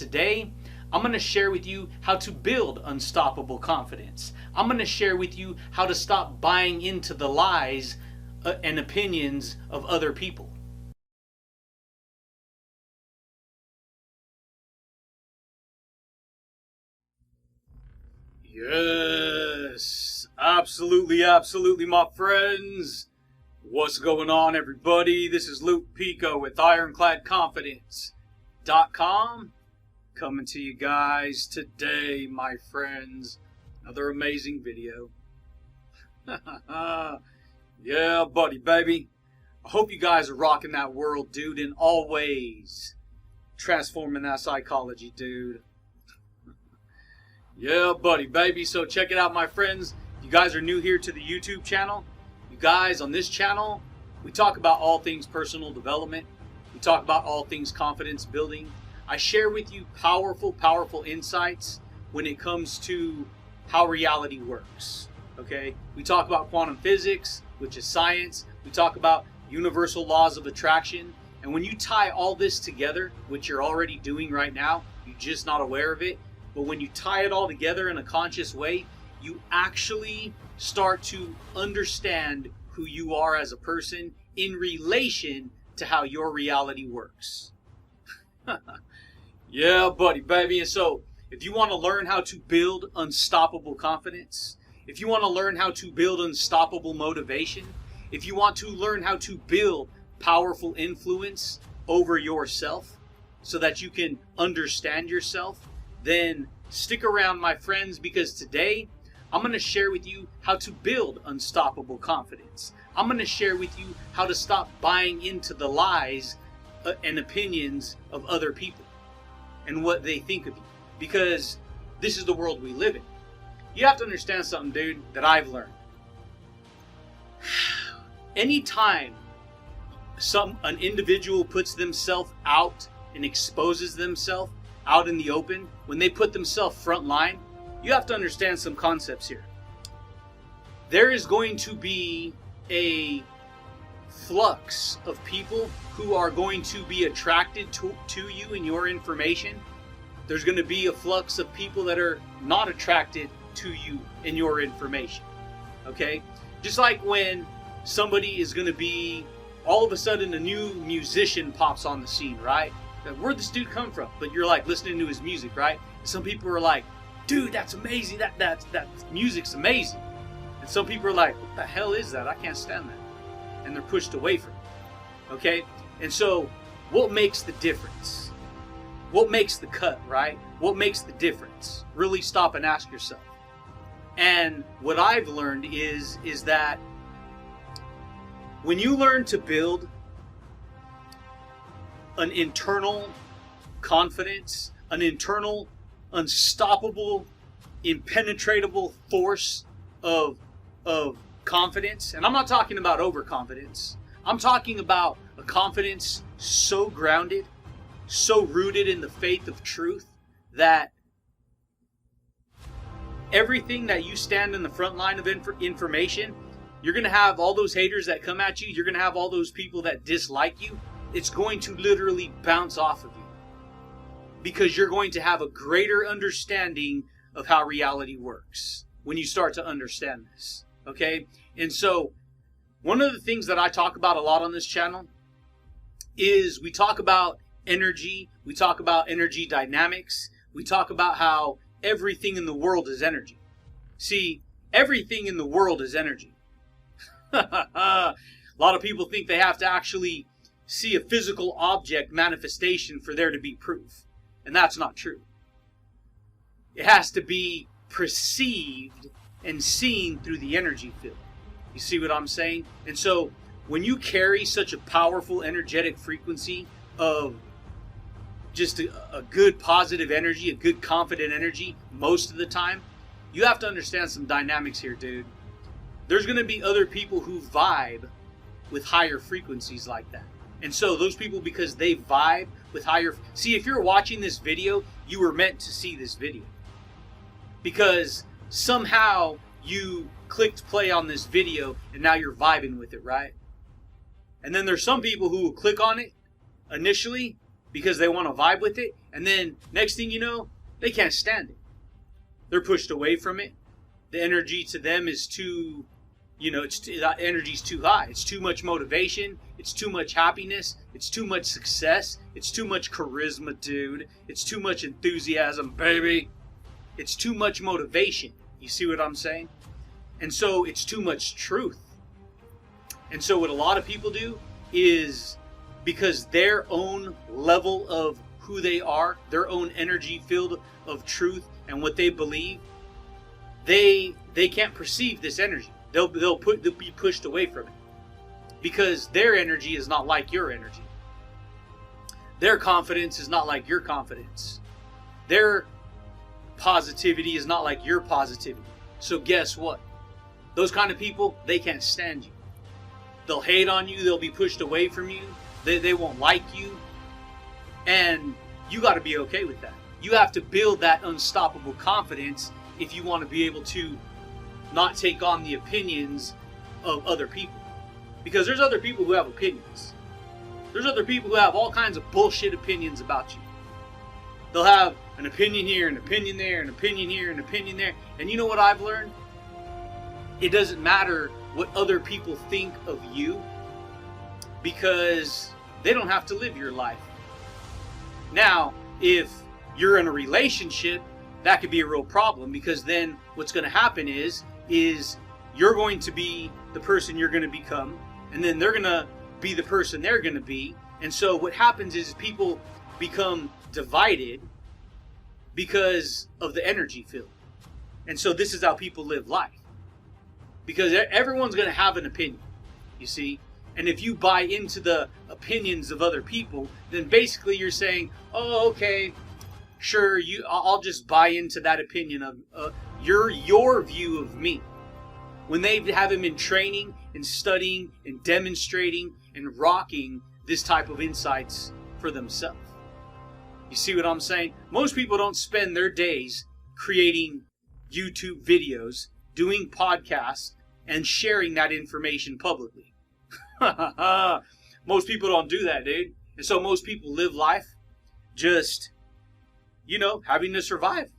today I'm going to share with you how to build unstoppable confidence. I'm going to share with you how to stop buying into the lies and opinions of other people. Yes, absolutely, my friends. What's going on, everybody? This is Picco with IroncladConfidence.com coming to you guys today, my friends. Another amazing video. Yeah, buddy, baby. I hope you guys are rocking that world, dude, in all ways. Transforming that psychology, dude. Yeah, buddy, baby. So check it out, my friends. If you guys are new here to the YouTube channel, you guys, on this channel, we talk about all things personal development. We talk about all things confidence building. I share with you powerful insights when it comes to how reality works. Okay? We talk about quantum physics, which is science. We talk about universal laws of attraction. And when you tie all this together, which you're already doing right now, you're just not aware of it, but when you tie it all together in a conscious way, you actually start to understand who you are as a person in relation to how your reality works. Yeah, buddy, baby. And so, if you want to learn how to build unstoppable confidence, if you want to learn how to build unstoppable motivation, if you want to learn how to build powerful influence over yourself so that you can understand yourself, then stick around, my friends, because today I'm going to share with you how to build unstoppable confidence. I'm going to share with you how to stop buying into the lies and opinions of other people and what they think of you, because this is the world we live in. You have to understand something, dude, that I've learned. Anytime an individual puts themselves out and exposes themselves out in the open, when they put themselves front line, you have to understand some concepts here. There is going to be a flux of people who are going to be attracted to you and your information. There's going to be a flux of people that are not attracted to you and your information. Okay? Just like when somebody is going to be, all of a sudden a new musician pops on the scene, right? Where'd this dude come from? But you're like listening to his music, right? Some people are like, dude, that's amazing. That music's amazing. And some people are like, what the hell is that? I can't stand that. And they're pushed away from it. Okay? And so, what makes the difference? What makes the cut, right? What makes the difference? Really stop and ask yourself. And what I've learned is that when you learn to build an internal confidence, an internal unstoppable, impenetrable force of confidence, and I'm not talking about overconfidence. I'm talking about a confidence so grounded, so rooted in the faith of truth that everything that you stand in the front line of information, you're going to have all those haters that come at you. You're going to have all those people that dislike you. It's going to literally bounce off of you because you're going to have a greater understanding of how reality works when you start to understand this. Okay? And so, one of the things that I talk about a lot on this channel is we talk about energy, we talk about energy dynamics, we talk about how everything in the world is energy. See, everything in the world is energy. A lot of people think they have to actually see a physical object manifestation for there to be proof. And that's not true. It has to be perceived and seen through the energy field. You see what I'm saying? And so when you carry such a powerful energetic frequency of just a good positive energy, a good confident energy most of the time, you have to understand some dynamics here, dude. There's going to be other people who vibe with higher frequencies like that. And so those people, because they vibe with higher... See, if you're watching this video, you were meant to see this video. Because somehow you clicked play on this video and now you're vibing with it, right? And then there's some people who will click on it initially because they want to vibe with it. And then next thing you know, they can't stand it. They're pushed away from it. The energy to them is too, that energy's too high. It's too much motivation. It's too much happiness. It's too much success. It's too much charisma, dude. It's too much enthusiasm, baby. It's too much motivation. You see what I'm saying? And so it's too much truth. And so what a lot of people do is, because their own level of who they are, their own energy field of truth and what they believe, they can't perceive this energy. They'll be pushed away from it because their energy is not like your energy. Their confidence is not like your confidence. Their positivity is not like your positivity. So guess what? Those kind of people, they can't stand you. They'll hate on you. They'll be pushed away from you. They won't like you. And you got to be okay with that. You have to build that unstoppable confidence if you want to be able to not take on the opinions of other people. Because there's other people who have opinions. There's other people who have all kinds of bullshit opinions about you. They'll have an opinion here, an opinion there, an opinion here, an opinion there. And you know what I've learned? It doesn't matter what other people think of you, because they don't have to live your life. Now, if you're in a relationship, that could be a real problem, because then what's going to happen is you're going to be the person you're going to become, and then they're going to be the person they're going to be. And so what happens is people become divided because of the energy field. And so this is how people live life. Because everyone's going to have an opinion, you see? And if you buy into the opinions of other people, then basically you're saying, oh, okay, sure, I'll just buy into that opinion of your view of me. When they haven't been training and studying and demonstrating and rocking this type of insights for themselves. You see what I'm saying? Most people don't spend their days creating YouTube videos, doing podcasts, and sharing that information publicly. Most people don't do that, dude. And so most people live life just, having to survive.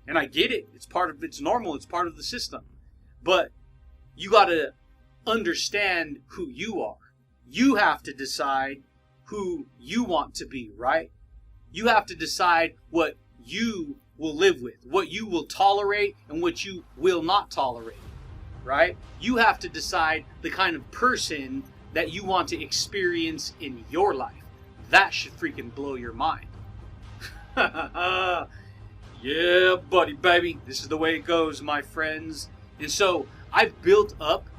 And I get it. It's normal. It's part of the system. But you got to understand who you are. You have to decide who you want to be, right? You have to decide what you will live with, what you will tolerate, and what you will not tolerate, right? You have to decide the kind of person that you want to experience in your life. That should freaking blow your mind. Yeah, buddy, baby. This is the way it goes, my friends. And so I've built up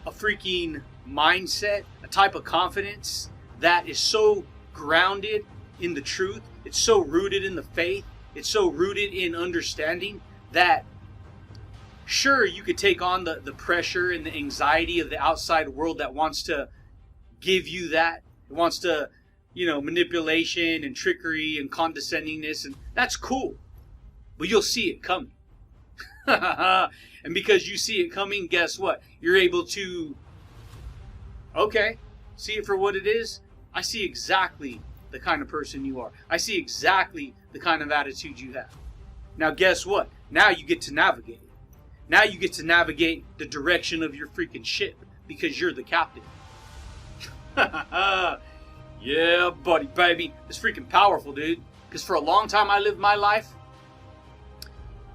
a freaking mindset, a type of confidence that is so grounded in the truth. It's so rooted in the faith. It's so rooted in understanding that sure, you could take on the pressure and the anxiety of the outside world that wants to give you that. It wants to, manipulation and trickery and condescendingness, and that's cool. But you'll see it coming. And because you see it coming, guess what? You're able to, okay, see it for what it is. I see exactly the kind of person you are. I see exactly the kind of attitude you have. Now, guess what? Now you get to navigate it. Now you get to navigate the direction of your freaking ship because you're the captain. Yeah, buddy, baby. It's freaking powerful, dude. Because for a long time I lived my life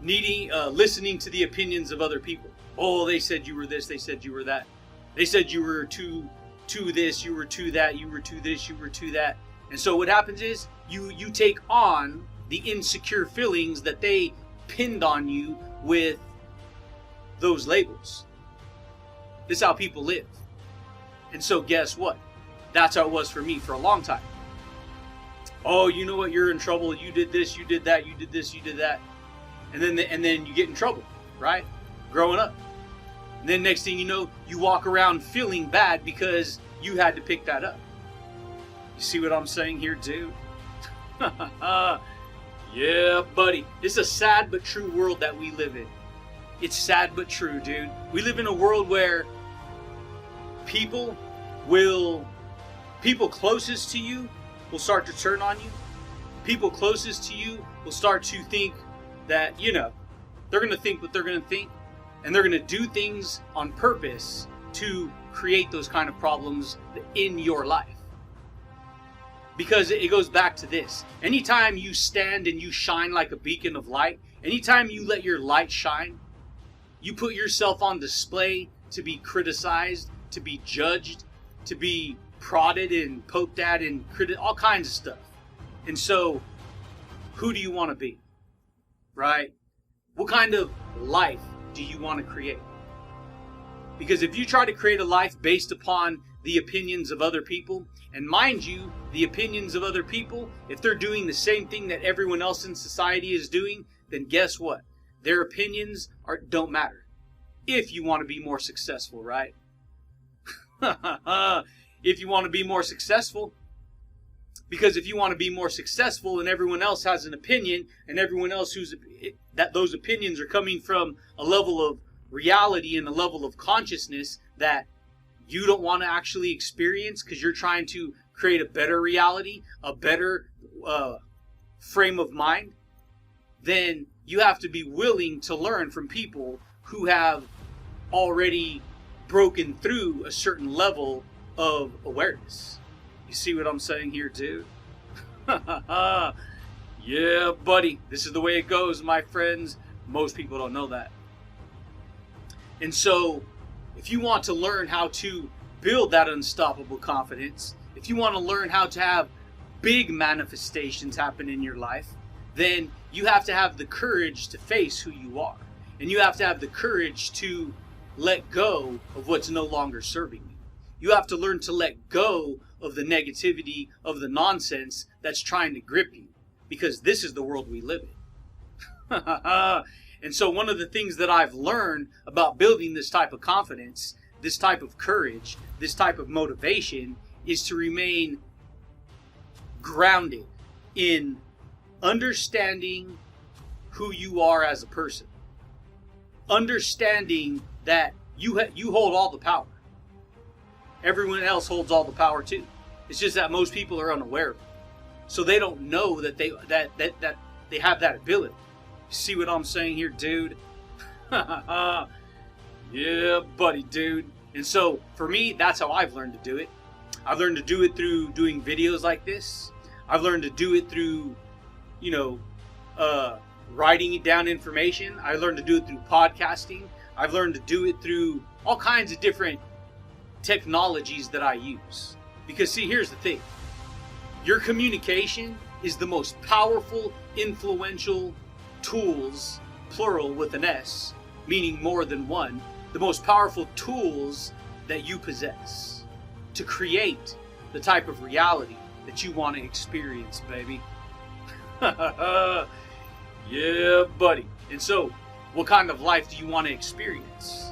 listening to the opinions of other people. Oh, they said you were this. They said you were that. They said you were to this. You were to that. You were to this. You were to that. And so what happens is you take on the insecure feelings that they pinned on you with those labels. This is how people live. And so guess what? That's how it was for me for a long time. Oh, you know what? You're in trouble. You did this. You did that. You did this. You did that. And then you get in trouble, right? Growing up. And then next thing you know, you walk around feeling bad because you had to pick that up. You see what I'm saying here, dude? Yeah, buddy. It's a sad but true world that we live in. It's sad but true, dude. We live in a world where people closest to you will start to turn on you. People closest to you will start to think that, they're going to think what they're going to think. And they're going to do things on purpose to create those kind of problems in your life. Because it goes back to this. Anytime you stand and you shine like a beacon of light, anytime you let your light shine, you put yourself on display to be criticized, to be judged, to be prodded and poked at and all kinds of stuff. And so, who do you want to be? Right? What kind of life do you want to create? Because if you try to create a life based upon the opinions of other people, and mind you, the opinions of other people, if they're doing the same thing that everyone else in society is doing, then guess what? Their opinions don't matter. If you want to be more successful, right? If you want to be more successful. Because if you want to be more successful and everyone else has an opinion, and everyone else those opinions are coming from a level of reality and a level of consciousness that you don't want to actually experience because you're trying to create a better reality, a better frame of mind, then you have to be willing to learn from people who have already broken through a certain level of awareness. You see what I'm saying here, dude? Yeah, buddy. This is the way it goes, my friends. Most people don't know that. And so, if you want to learn how to build that unstoppable confidence, if you want to learn how to have big manifestations happen in your life, then you have to have the courage to face who you are. And you have to have the courage to let go of what's no longer serving you. You have to learn to let go of the negativity, of the nonsense that's trying to grip you. Because this is the world we live in. And so one of the things that I've learned about building this type of confidence, this type of courage, this type of motivation, is to remain grounded in understanding who you are as a person. Understanding that you hold all the power. Everyone else holds all the power too. It's just that most people are unaware of it. So they don't know that they have that ability. See what I'm saying here, dude? Yeah, buddy, dude. And so, for me, that's how I've learned to do it. I've learned to do it through doing videos like this. I've learned to do it through, writing down information. I learned to do it through podcasting. I've learned to do it through all kinds of different technologies that I use. Because, see, here's the thing. Your communication is the most powerful, influential tools, plural with an S, meaning more than one, the most powerful tools that you possess to create the type of reality that you want to experience, baby. Yeah, buddy. And so, what kind of life do you want to experience?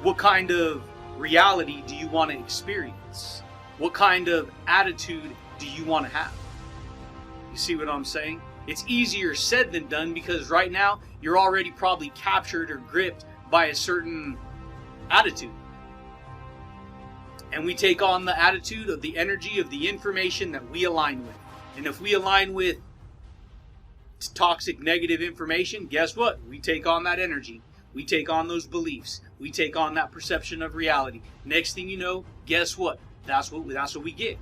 What kind of reality do you want to experience? What kind of attitude do you want to have? You see what I'm saying? It's easier said than done because right now you're already probably captured or gripped by a certain attitude. And we take on the attitude of the energy of the information that we align with. And if we align with toxic, negative information, guess what? We take on that energy. We take on those beliefs. We take on that perception of reality. Next thing you know, guess what? That's what we get.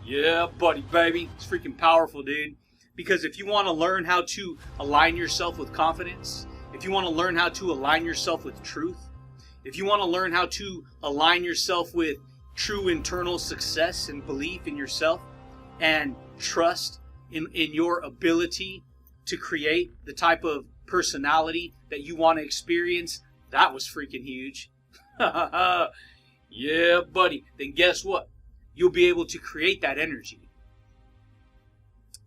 Yeah, buddy, baby. It's freaking powerful, dude. Because if you want to learn how to align yourself with confidence, if you want to learn how to align yourself with truth, if you want to learn how to align yourself with true internal success and belief in yourself and trust in your ability to create the type of personality that you want to experience, that was freaking huge. Yeah, buddy. Then guess what? You'll be able to create that energy.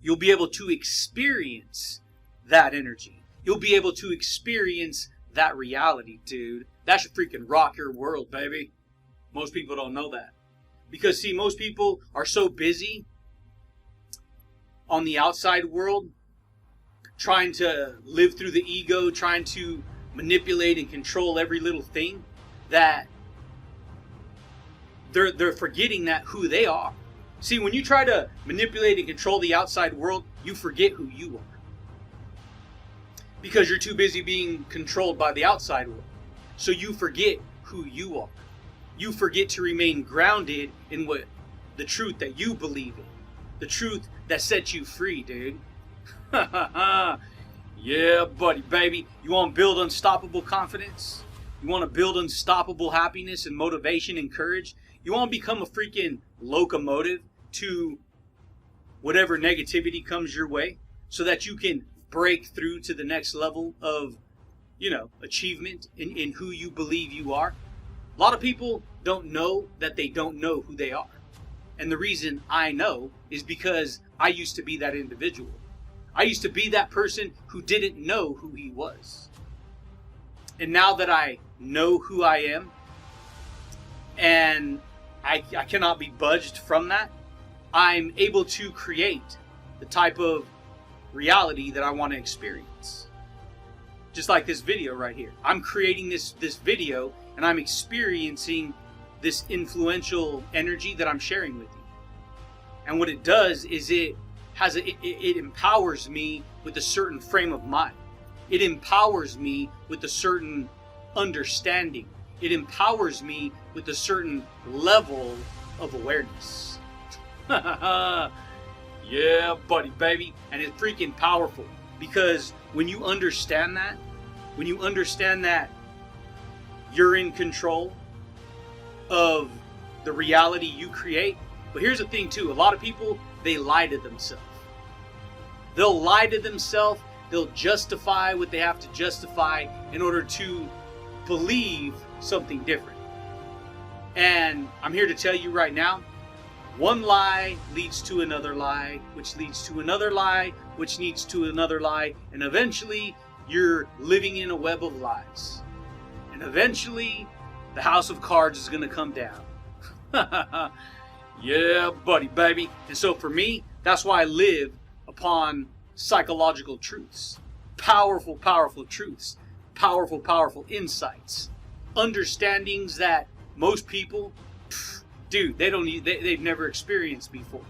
You'll be able to experience that energy. You'll be able to experience that reality, dude. That should freaking rock your world, baby. Most people don't know that. Because, see, most people are so busy on the outside world trying to live through the ego, trying to manipulate and control every little thing, that they're forgetting that who they are. See, when you try to manipulate and control the outside world, you forget who you are. Because you're too busy being controlled by the outside world. So you forget who you are. You forget to remain grounded in what the truth that you believe in. The truth that sets you free, dude. Yeah, buddy, baby. You want to build unstoppable confidence? You want to build unstoppable happiness and motivation and courage? You want to become a freaking locomotive to whatever negativity comes your way so that you can break through to the next level of, achievement in who you believe you are? A lot of people don't know that they don't know who they are. And the reason I know is because I used to be that individual. I used to be that person who didn't know who he was. And now that I know who I am, and I cannot be budged from that, I'm able to create the type of reality that I want to experience. Just like this video right here. I'm creating this video, and I'm experiencing this influential energy that I'm sharing with you. And what it does is it empowers me with a certain frame of mind. It empowers me with a certain understanding. It empowers me with a certain level of awareness. Yeah, buddy, baby. And it's freaking powerful. Because when you understand that you're in control of the reality you create. But here's the thing too, a lot of people, they lie to themselves. They'll lie to themselves, they'll justify what they have to justify in order to believe something different. And I'm here to tell you right now, one lie leads to another lie, which leads to another lie, which leads to another lie, and eventually you're living in a web of lies. And eventually the house of cards is going to come down. Yeah, buddy, baby. And so for me, that's why I live upon psychological truths. Powerful, powerful truths. Powerful, powerful insights. Understandings that most people, dude, they've never experienced before.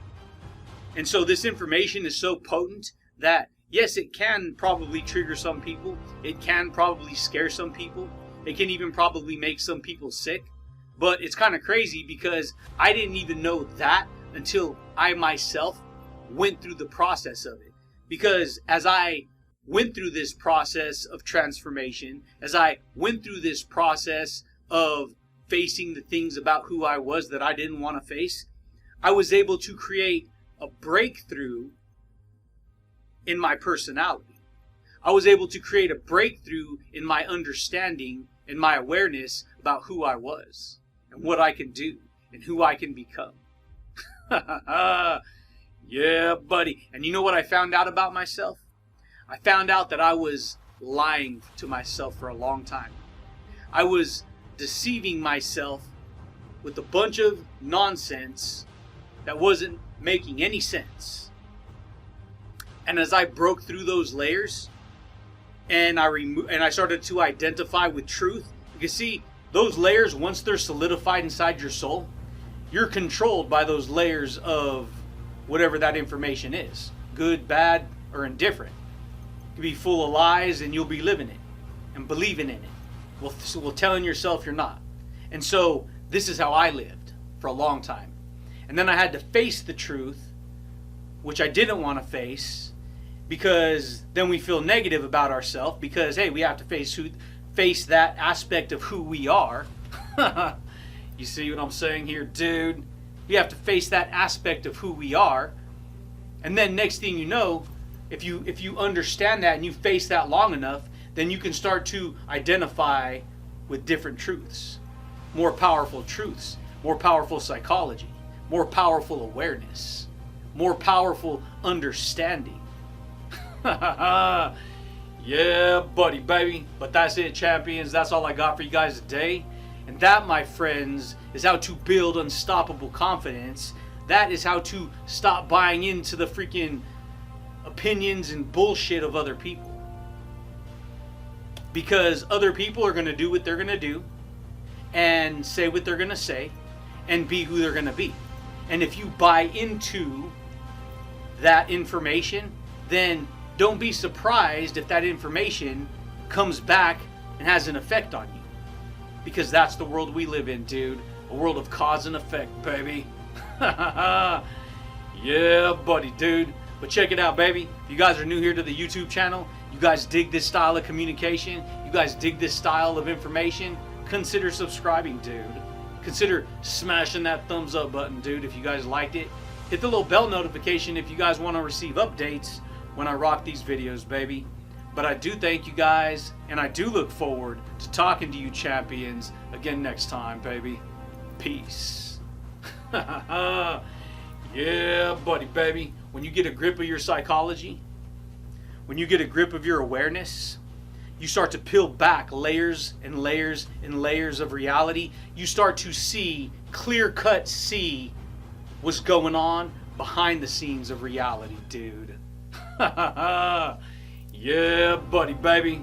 And so this information is so potent that, yes, it can probably trigger some people. It can probably scare some people. It can even probably make some people sick. But it's kind of crazy because I didn't even know that until I myself went through the process of it. Because as I went through this process of transformation, as I went through this process of facing the things about who I was that I didn't want to face, I was able to create a breakthrough in my personality. I was able to create a breakthrough in my understanding and my awareness about who I was and what I can do and who I can become. Yeah, buddy. And you know what I found out about myself? I found out that I was lying to myself for a long time. I was deceiving myself with a bunch of nonsense that wasn't making any sense. And as I broke through those layers and I started to identify with truth, you can see those layers, once they're solidified inside your soul, you're controlled by those layers of whatever that information is, good, bad, or indifferent. It can be full of lies and you'll be living it and believing in it. Well, telling yourself you're not. And so this is how I lived for a long time. And then I had to face the truth, which I didn't want to face, because then we feel negative about ourselves because, hey, we have to face that aspect of who we are. You see what I'm saying here, dude? We have to face that aspect of who we are. And then next thing you know, if you understand that and you face that long enough, then you can start to identify with different truths. More powerful truths, more powerful psychology, more powerful awareness, more powerful understanding. Yeah, buddy, baby. But that's it, champions. That's all I got for you guys today. And that, my friends, is how to build unstoppable confidence. That is how to stop buying into the freaking opinions and bullshit of other people. Because other people are going to do what they're going to do and say what they're going to say. and be who they're going to be. And if you buy into that information, then don't be surprised if that information comes back and has an effect on you. Because that's the world we live in, dude. A world of cause and effect, baby. Yeah, buddy, dude. But check it out, baby. If you guys are new here to the YouTube channel, you guys dig this style of communication, you guys dig this style of information, consider subscribing, dude. Consider smashing that thumbs up button, dude, if you guys liked it. Hit the little bell notification if you guys want to receive updates when I rock these videos, baby. But I do thank you guys, and I do look forward to talking to you champions again next time, baby. Peace. Yeah, buddy, baby. When you get a grip of your psychology, when you get a grip of your awareness, you start to peel back layers and layers and layers of reality. You start to see, clear-cut see what's going on behind the scenes of reality, dude. Yeah, buddy, baby.